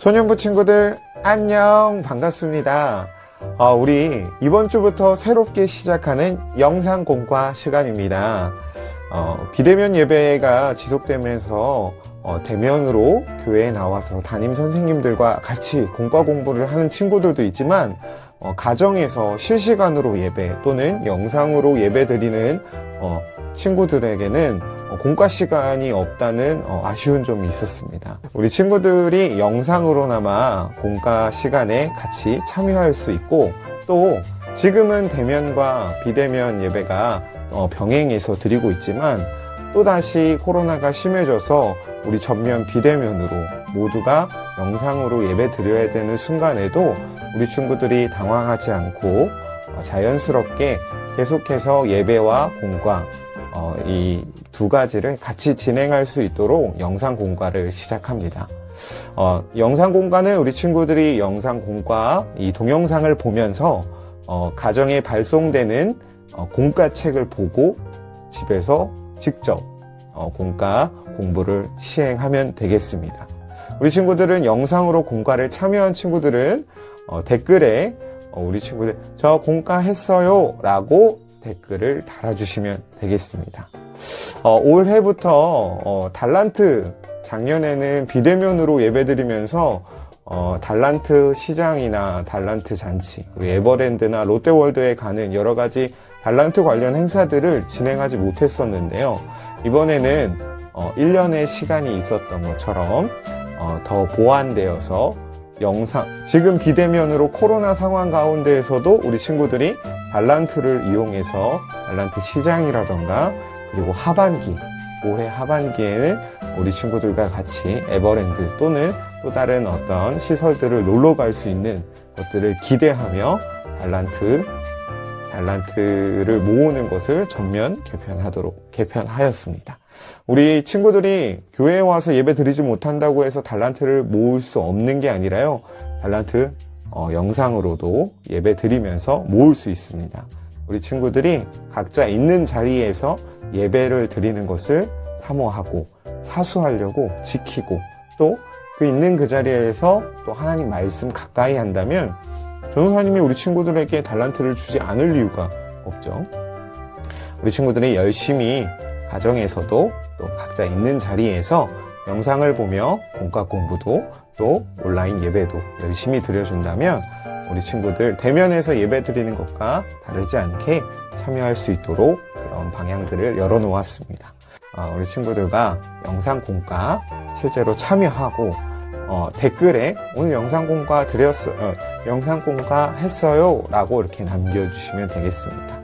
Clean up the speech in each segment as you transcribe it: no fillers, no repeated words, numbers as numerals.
소년부 친구들 안녕, 반갑습니다. 우리 이번 주부터 새롭게 시작하는 영상 공과 시간입니다. 비대면 예배가 지속되면서 대면으로 교회에 나와서 담임 선생님들과 같이 공과 공부를 하는 친구들도 있지만 가정에서 실시간으로 예배 또는 영상으로 예배 드리는 친구들에게는 공과 시간이 없다는 아쉬운 점이 있었습니다. 우리 친구들이 영상으로나마 공과 시간에 같이 참여할 수 있고, 또 지금은 대면과 비대면 예배가 병행해서 드리고 있지만 또다시 코로나가 심해져서 우리 전면 비대면으로 모두가 영상으로 예배 드려야 되는 순간에도 우리 친구들이 당황하지 않고 자연스럽게 계속해서 예배와 공과 이 두 가지를 같이 진행할 수 있도록 영상 공과를 시작합니다. 영상 공과는 우리 친구들이 영상 공과 이 동영상을 보면서 가정에 발송되는 공과책을 보고 집에서 직접 공과 공부를 시행하면 되겠습니다. 우리 친구들은 영상으로 공과를 참여한 친구들은 댓글에 우리 친구들 저 공과 했어요 라고 댓글을 달아주시면 되겠습니다. 올해부터 달란트, 작년에는 비대면으로 예배드리면서 달란트 시장이나 달란트 잔치, 에버랜드나 롯데월드에 가는 여러 가지 달란트 관련 행사들을 진행하지 못했었는데요. 이번에는 1년의 시간이 있었던 것처럼 더 보완되어서 지금 비대면으로 코로나 상황 가운데에서도 우리 친구들이 달란트를 이용해서 달란트 시장이라던가, 그리고 올해 하반기에는 우리 친구들과 같이 에버랜드 또는 또 다른 어떤 시설들을 놀러 갈 수 있는 것들을 기대하며 달란트를 모으는 것을 전면 개편하였습니다. 우리 친구들이 교회에 와서 예배 드리지 못한다고 해서 달란트를 모을 수 없는 게 아니라요, 달란트 영상으로도 예배 드리면서 모을 수 있습니다. 우리 친구들이 각자 있는 자리에서 예배를 드리는 것을 사모하고 사수하려고 지키고, 또 그 있는 그 자리에서 또 하나님 말씀 가까이 한다면 전도사님이 우리 친구들에게 달란트를 주지 않을 이유가 없죠. 우리 친구들이 열심히 가정에서도 또 각자 있는 자리에서 영상을 보며 공과 공부도 또 온라인 예배도 열심히 드려준다면 우리 친구들 대면에서 예배 드리는 것과 다르지 않게 참여할 수 있도록 그런 방향들을 열어놓았습니다. 우리 친구들과 영상 공과 실제로 참여하고 댓글에 오늘 영상 공과 했어요 라고 이렇게 남겨주시면 되겠습니다.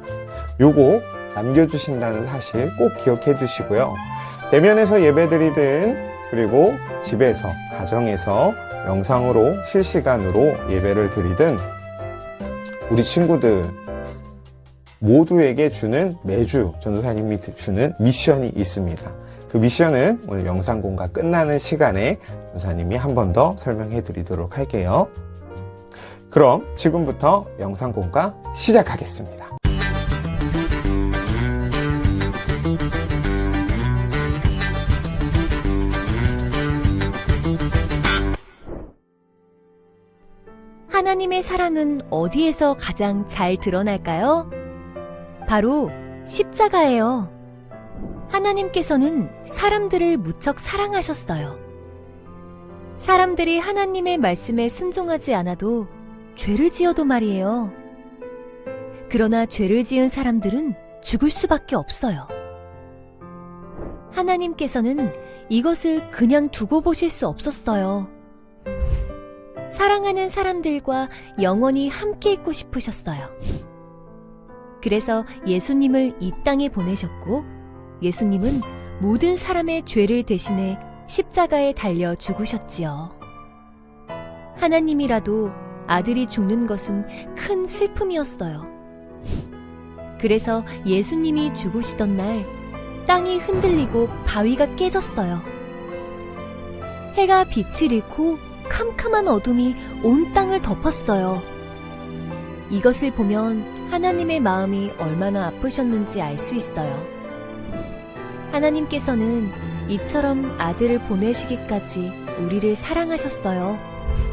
요거 남겨주신다는 사실 꼭 기억해 주시고요. 대면에서 예배 드리든, 그리고 집에서, 가정에서 영상으로 실시간으로 예배를 드리든 우리 친구들 모두에게 매주 전도사님이 주는 미션이 있습니다. 그 미션은 오늘 영상 공과 끝나는 시간에 전도사님이 한 번 더 설명해 드리도록 할게요. 그럼 지금부터 영상 공과 시작하겠습니다. 하나님의 사랑은 어디에서 가장 잘 드러날까요? 바로 십자가예요. 하나님께서는 사람들을 무척 사랑하셨어요. 사람들이 하나님의 말씀에 순종하지 않아도 죄를 지어도 말이에요. 그러나 죄를 지은 사람들은 죽을 수밖에 없어요. 하나님께서는 이것을 그냥 두고 보실 수 없었어요. 사랑하는 사람들과 영원히 함께 있고 싶으셨어요. 그래서 예수님을 이 땅에 보내셨고, 예수님은 모든 사람의 죄를 대신해 십자가에 달려 죽으셨지요. 하나님이라도 아들이 죽는 것은 큰 슬픔이었어요. 그래서 예수님이 죽으시던 날 땅이 흔들리고 바위가 깨졌어요. 해가 빛을 잃고 캄캄한 어둠이 온 땅을 덮었어요. 이것을 보면 하나님의 마음이 얼마나 아프셨는지 알 수 있어요. 하나님께서는 이처럼 아들을 보내시기까지 우리를 사랑하셨어요.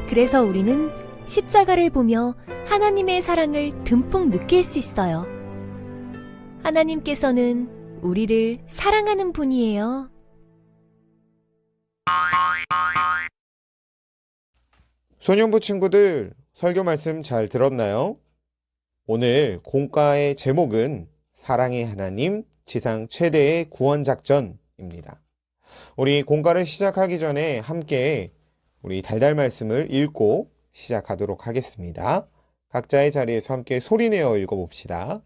그래서 우리는 십자가를 보며 하나님의 사랑을 듬뿍 느낄 수 있어요. 하나님께서는 우리를 사랑하는 분이에요. 소년부 친구들, 설교 말씀 잘 들었나요? 오늘 공과의 제목은 사랑의 하나님, 지상 최대의 구원 작전입니다. 우리 공과를 시작하기 전에 함께 우리 달달 말씀을 읽고 시작하도록 하겠습니다. 각자의 자리에서 함께 소리내어 읽어봅시다.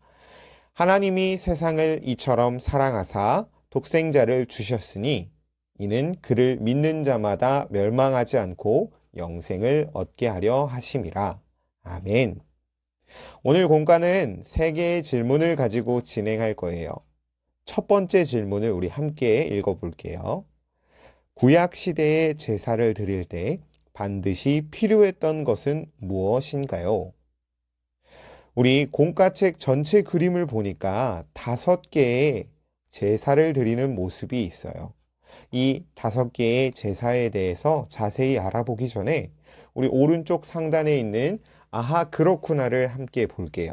하나님이 세상을 이처럼 사랑하사 독생자를 주셨으니 이는 그를 믿는 자마다 멸망하지 않고 영생을 얻게 하려 하심이라. 아멘. 오늘 공과는 3개의 질문을 가지고 진행할 거예요. 첫 번째 질문을 우리 함께 읽어볼게요. 구약 시대의 제사를 드릴 때 반드시 필요했던 것은 무엇인가요? 우리 공과책 전체 그림을 보니까 5개의 제사를 드리는 모습이 있어요. 이 5개의 제사에 대해서 자세히 알아보기 전에 우리 오른쪽 상단에 있는 아하 그렇구나를 함께 볼게요.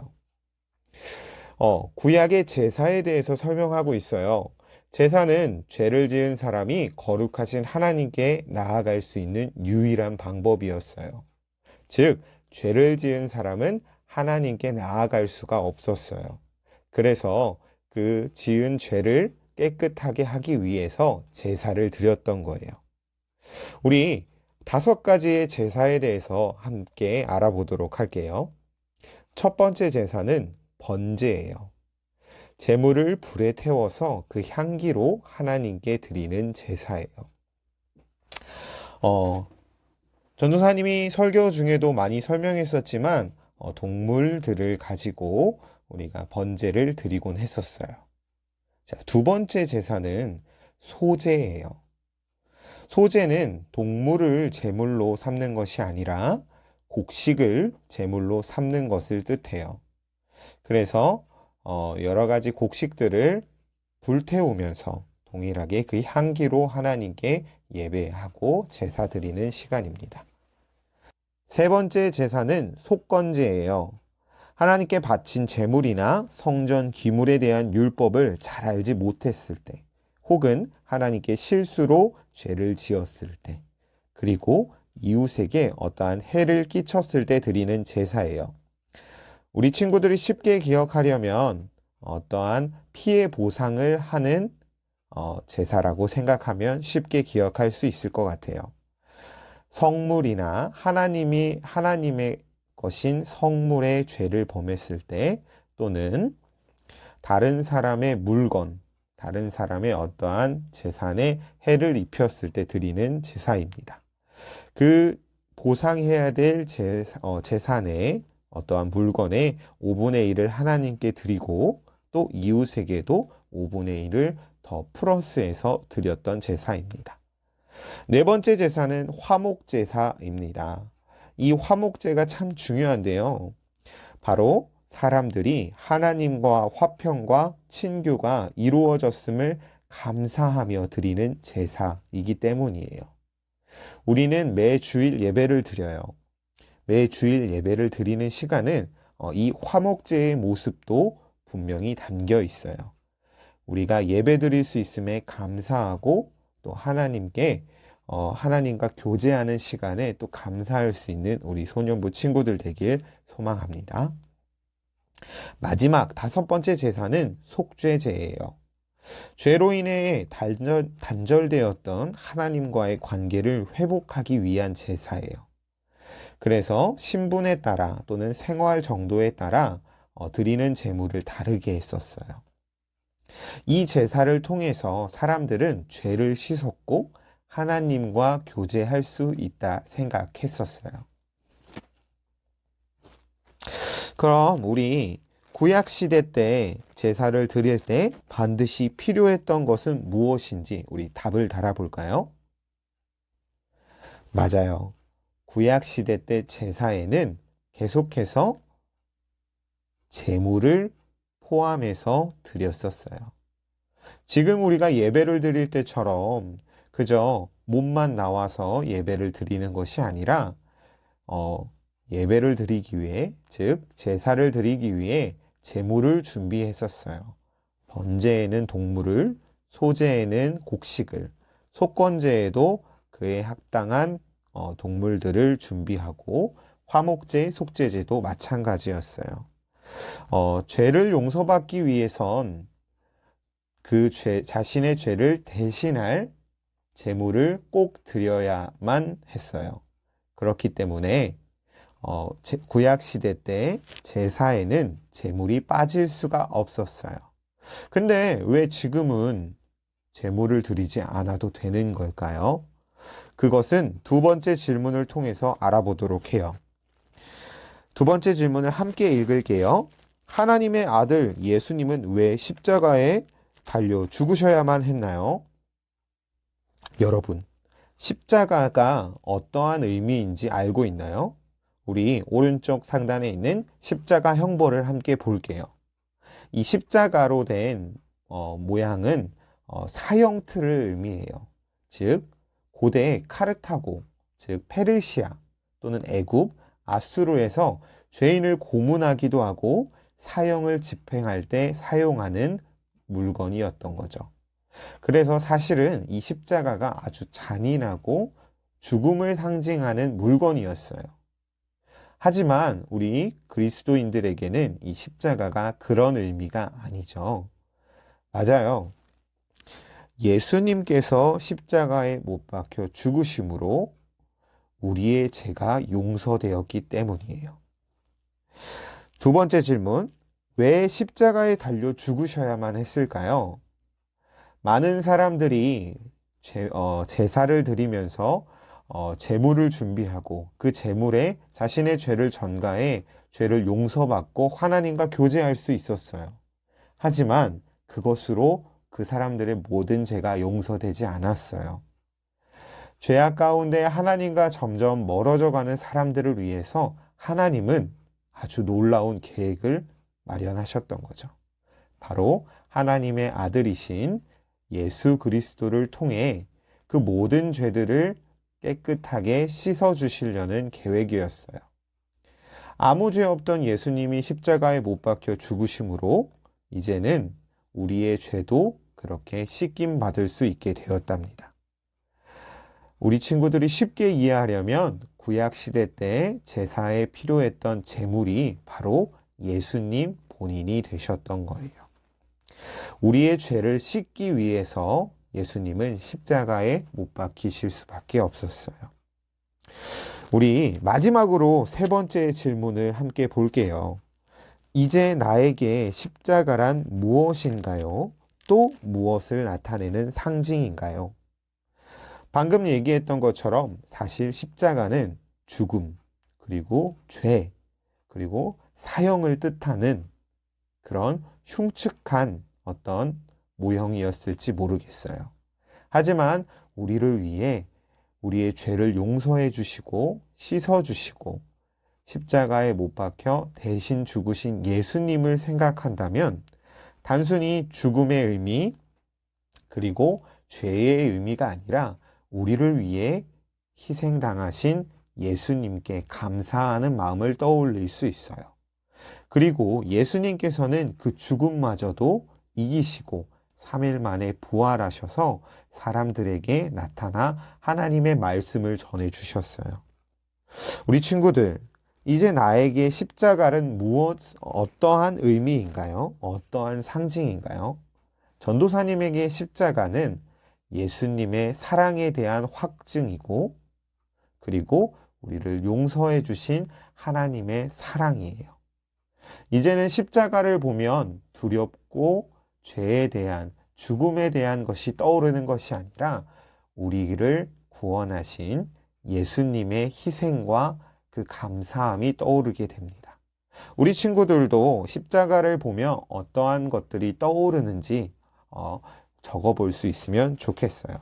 구약의 제사에 대해서 설명하고 있어요. 제사는 죄를 지은 사람이 거룩하신 하나님께 나아갈 수 있는 유일한 방법이었어요. 즉, 죄를 지은 사람은 하나님께 나아갈 수가 없었어요. 그래서 그 지은 죄를 깨끗하게 하기 위해서 제사를 드렸던 거예요. 우리 5가지의 제사에 대해서 함께 알아보도록 할게요. 첫 번째 제사는 번제예요. 제물을 불에 태워서 그 향기로 하나님께 드리는 제사예요. 전도사님이 설교 중에도 많이 설명했었지만 동물들을 가지고 우리가 번제를 드리곤 했었어요. 자, 두 번째 제사는 소제예요. 소제는 동물을 제물로 삼는 것이 아니라 곡식을 제물로 삼는 것을 뜻해요. 그래서 여러 가지 곡식들을 불태우면서 동일하게 그 향기로 하나님께 예배하고 제사 드리는 시간입니다. 세 번째 제사는 속건제예요. 하나님께 바친 제물이나 성전 기물에 대한 율법을 잘 알지 못했을 때, 혹은 하나님께 실수로 죄를 지었을 때, 그리고 이웃에게 어떠한 해를 끼쳤을 때 드리는 제사예요. 우리 친구들이 쉽게 기억하려면 어떠한 피해 보상을 하는 제사라고 생각하면 쉽게 기억할 수 있을 것 같아요. 성물이나 하나님의 것인 성물의 죄를 범했을 때, 또는 다른 사람의 물건, 다른 사람의 어떠한 재산에 해를 입혔을 때 드리는 제사입니다. 그 보상해야 될 재산의 어떠한 물건의 5분의 1을 하나님께 드리고 또 이웃에게도 5분의 1을 더 플러스해서 드렸던 제사입니다. 네 번째 제사는 화목제사입니다. 이 화목제가 참 중요한데요. 바로 사람들이 하나님과 화평과 친교가 이루어졌음을 감사하며 드리는 제사이기 때문이에요. 우리는 매 주일 예배를 드려요. 매 주일 예배를 드리는 시간은 이 화목제의 모습도 분명히 담겨 있어요. 우리가 예배 드릴 수 있음에 감사하고 또 하나님과 교제하는 시간에 또 감사할 수 있는 우리 소년부 친구들 되길 소망합니다. 마지막 5번째 제사는 속죄제예요. 죄로 인해 단절되었던 하나님과의 관계를 회복하기 위한 제사예요. 그래서 신분에 따라 또는 생활 정도에 따라 드리는 제물을 다르게 했었어요. 이 제사를 통해서 사람들은 죄를 씻었고 하나님과 교제할 수 있다 생각했었어요. 그럼 우리 구약시대 때 제사를 드릴 때 반드시 필요했던 것은 무엇인지 우리 답을 달아볼까요? 맞아요. 구약시대 때 제사에는 계속해서 제물을 포함해서 드렸었어요. 지금 우리가 예배를 드릴 때처럼 그저 몸만 나와서 예배를 드리는 것이 아니라 예배를 드리기 위해, 즉 제사를 드리기 위해 제물을 준비했었어요. 번제에는 동물을, 소제에는 곡식을, 속건제에도 그에 합당한 동물들을 준비하고, 화목제, 속죄제도 마찬가지였어요. 죄를 용서받기 위해선 그 자신의 죄를 대신할 제물을 꼭 드려야만 했어요. 그렇기 때문에 구약시대 때 제사에는 제물이 빠질 수가 없었어요. 근데 왜 지금은 제물을 드리지 않아도 되는 걸까요? 그것은 두 번째 질문을 통해서 알아보도록 해요. 두 번째 질문을 함께 읽을게요. 하나님의 아들 예수님은 왜 십자가에 달려 죽으셔야만 했나요? 여러분, 십자가가 어떠한 의미인지 알고 있나요? 우리 오른쪽 상단에 있는 십자가 형벌을 함께 볼게요. 이 십자가로 된 모양은 사형틀을 의미해요. 즉 고대 카르타고, 즉 페르시아 또는 애굽, 아수르에서 죄인을 고문하기도 하고 사형을 집행할 때 사용하는 물건이었던 거죠. 그래서 사실은 이 십자가가 아주 잔인하고 죽음을 상징하는 물건이었어요. 하지만 우리 그리스도인들에게는 이 십자가가 그런 의미가 아니죠. 맞아요. 예수님께서 십자가에 못 박혀 죽으심으로 우리의 죄가 용서되었기 때문이에요. 두 번째 질문, 왜 십자가에 달려 죽으셔야만 했을까요? 많은 사람들이 제사를 드리면서 제물을 준비하고 그 제물에 자신의 죄를 전가해 죄를 용서받고 하나님과 교제할 수 있었어요. 하지만 그것으로 그 사람들의 모든 죄가 용서되지 않았어요. 죄악 가운데 하나님과 점점 멀어져 가는 사람들을 위해서 하나님은 아주 놀라운 계획을 마련하셨던 거죠. 바로 하나님의 아들이신 예수 그리스도를 통해 그 모든 죄들을 깨끗하게 씻어주시려는 계획이었어요. 아무 죄 없던 예수님이 십자가에 못 박혀 죽으심으로 이제는 우리의 죄도 그렇게 씻김 받을 수 있게 되었답니다. 우리 친구들이 쉽게 이해하려면 구약시대 때 제사에 필요했던 제물이 바로 예수님 본인이 되셨던 거예요. 우리의 죄를 씻기 위해서 예수님은 십자가에 못 박히실 수밖에 없었어요. 우리 마지막으로 세 번째 질문을 함께 볼게요. 이제 나에게 십자가란 무엇인가요? 또 무엇을 나타내는 상징인가요? 방금 얘기했던 것처럼 사실 십자가는 죽음, 그리고 죄, 그리고 사형을 뜻하는 그런 흉측한 어떤 모형이었을지 모르겠어요. 하지만 우리를 위해 우리의 죄를 용서해 주시고 씻어 주시고 십자가에 못 박혀 대신 죽으신 예수님을 생각한다면 단순히 죽음의 의미 그리고 죄의 의미가 아니라 우리를 위해 희생당하신 예수님께 감사하는 마음을 떠올릴 수 있어요. 그리고 예수님께서는 그 죽음마저도 이기시고 3일 만에 부활하셔서 사람들에게 나타나 하나님의 말씀을 전해주셨어요. 우리 친구들, 이제 나에게 십자가는 어떠한 의미인가요? 어떠한 상징인가요? 전도사님에게 십자가는 예수님의 사랑에 대한 확증이고, 그리고 우리를 용서해 주신 하나님의 사랑이에요. 이제는 십자가를 보면 두렵고 죄에 대한, 죽음에 대한 것이 떠오르는 것이 아니라 우리를 구원하신 예수님의 희생과 그 감사함이 떠오르게 됩니다. 우리 친구들도 십자가를 보며 어떠한 것들이 떠오르는지 적어볼 수 있으면 좋겠어요.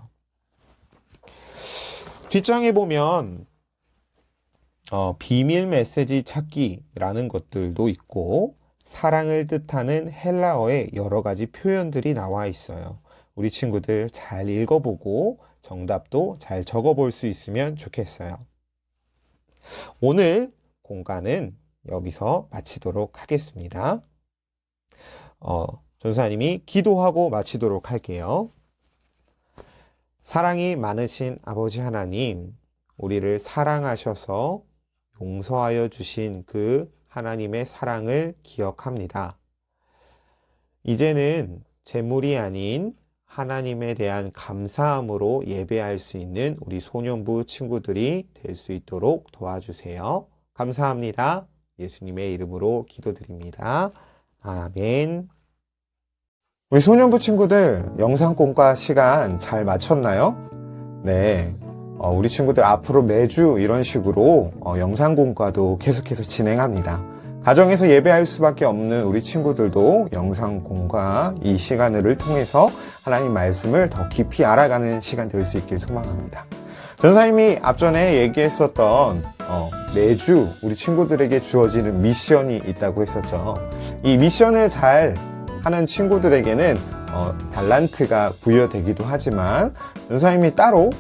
뒷장에 보면 비밀 메시지 찾기라는 것들도 있고 사랑을 뜻하는 헬라어의 여러 가지 표현들이 나와 있어요. 우리 친구들 잘 읽어보고 정답도 잘 적어볼 수 있으면 좋겠어요. 오늘 공간은 여기서 마치도록 하겠습니다. 전사님이 기도하고 마치도록 할게요. 사랑이 많으신 아버지 하나님, 우리를 사랑하셔서 용서하여 주신 그 하나님의 사랑을 기억합니다. 이제는 재물이 아닌 하나님에 대한 감사함으로 예배할 수 있는 우리 소년부 친구들이 될 수 있도록 도와주세요. 감사합니다. 예수님의 이름으로 기도드립니다. 아멘. 우리 소년부 친구들 영상공과 시간 잘 마쳤나요? 네. 우리 친구들 앞으로 매주 이런 식으로 영상공과도 계속해서 진행합니다. 가정에서 예배할 수밖에 없는 우리 친구들도 영상공과 이 시간을 통해서 하나님 말씀을 더 깊이 알아가는 시간 될 수 있길 소망합니다. 전사님이 앞전에 얘기했었던 매주 우리 친구들에게 주어지는 미션이 있다고 했었죠. 이 미션을 잘 하는 친구들에게는 달란트가 부여되기도 하지만 전사님이 따로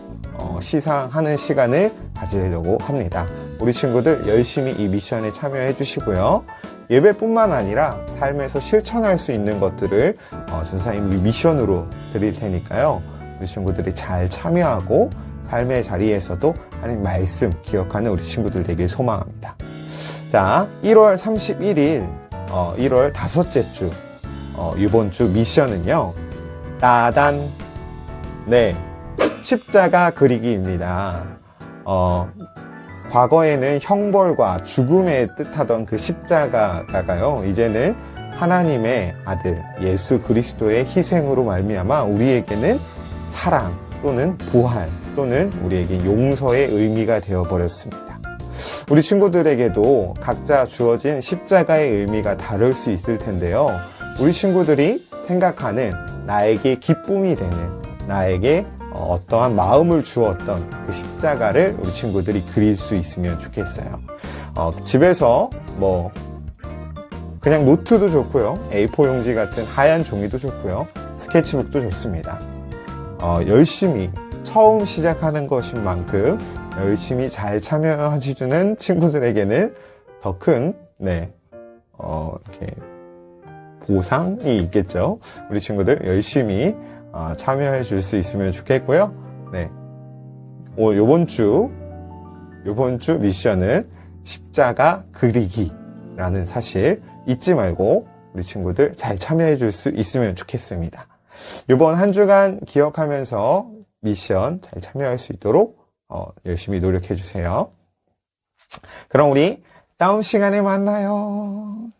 시상하는 시간을 가지려고 합니다. 우리 친구들 열심히 이 미션에 참여해 주시고요. 예배뿐만 아니라 삶에서 실천할 수 있는 것들을 전사님이 미션으로 드릴 테니까요. 우리 친구들이 잘 참여하고 삶의 자리에서도 하나님 말씀 기억하는 우리 친구들 되길 소망합니다. 자, 1월 31일 1월 다섯째 주 이번 주 미션은요. 따단 네, 십자가 그리기입니다. 과거에는 형벌과 죽음에 뜻하던 그 십자가가요, 이제는 하나님의 아들 예수 그리스도의 희생으로 말미암아 우리에게는 사랑 또는 부활 또는 우리에게 용서의 의미가 되어버렸습니다. 우리 친구들에게도 각자 주어진 십자가의 의미가 다를 수 있을 텐데요. 우리 친구들이 생각하는 나에게 기쁨이 되는, 나에게 어떠한 마음을 주었던 그 십자가를 우리 친구들이 그릴 수 있으면 좋겠어요. 집에서 그냥 노트도 좋고요. A4 용지 같은 하얀 종이도 좋고요. 스케치북도 좋습니다. 열심히 처음 시작하는 것인 만큼 열심히 잘 참여해주는 친구들에게는 더 큰 이렇게 보상이 있겠죠. 우리 친구들 열심히 참여해 줄 수 있으면 좋겠고요. 네. 요번 주 미션은 십자가 그리기라는 사실 잊지 말고 우리 친구들 잘 참여해 줄 수 있으면 좋겠습니다. 요번 한 주간 기억하면서 미션 잘 참여할 수 있도록 열심히 노력해 주세요. 그럼 우리 다음 시간에 만나요.